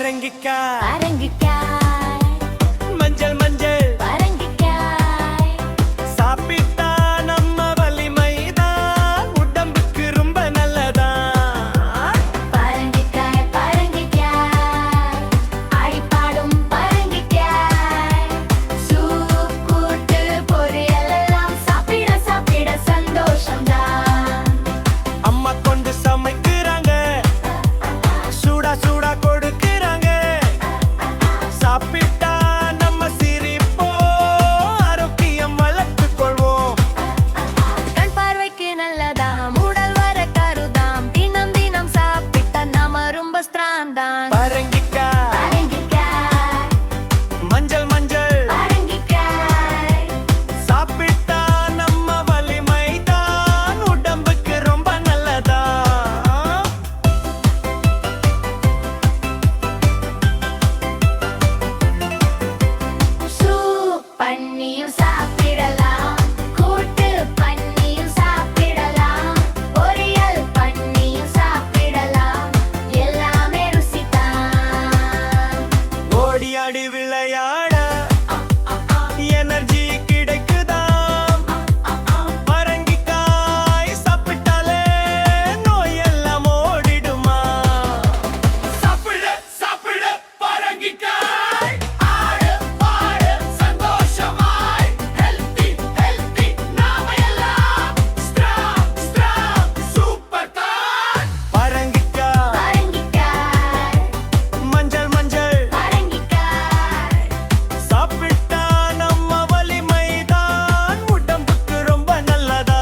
பரங்கிக்காய் பரங்கிக்காய் மஞ்சள் மஞ்சள் பரங்கிக்காய் சாப்பிட்டா நம்ம வலிமைதான் உடம்புக்கு ரொம்ப நல்லதான் பரங்கிக்காய் பரங்கிக்காய் ஆடிப்பாடும் பரங்கிக்காய் சூப் கூட்டு பொரியல் எல்லாம் சாப்பிட சாப்பிட சந்தோஷம்தான் அம்மா கொண்டு சமைக்கிறாங்க சூடா சூடா கொடுக்கிறாங்க சாப்பிட்டா நம்ம சிரிப்போம் ஆரோக்கியம் வளர்த்துக் கொள்வோம் கண் பார்வைக்கு நல்லதாம் உடல் வர கருதாம் தினம் தினம் சாப்பிட்டா நாம ரொம்ப ஸ்ட்ராங் தான் பரங்கிக்காய் பரங்கிக்காய் மஞ்சள் மஞ்சள் பரங்கிக்காய் சாப்பிட்டா நம்ம வலிமைதான் உடம்புக்கு ரொம்ப நல்லதா சூப் பண்ணியும் சாப்பிடலாம் கூட்டு பண்ணியும் சாப்பிடலாம் பொரியல் பண்ணியும் சாப்பிடலாம் எல்லாமே ருசிதான் ஓடி ஆடி விளையாட எனர்ஜி கிடைக்குதாம் பரங்கிக்காய் சாப்பிட்டாலே நோய் எல்லாம் ஓடிடுமா சாப்பிட சாப்பிட பரங்கிக்காய் ஆடு பாடு சந்தோஷமாய் ஹெல்தி ஹெல்தி நாம எல்லாம் ஸ்ட்ராங் ஸ்ட்ராங் சூப்பர் தான் பரங்கிக்காய் பரங்கிக்காய் மஞ்சள் மஞ்சள் பரங்கிக்காய் சாப்பிட்டா நம்ம வலிமைதான் உடம்புக்கு ரொம்ப நல்லதா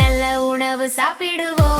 நல்ல உணவு சாப்பிடுவோம்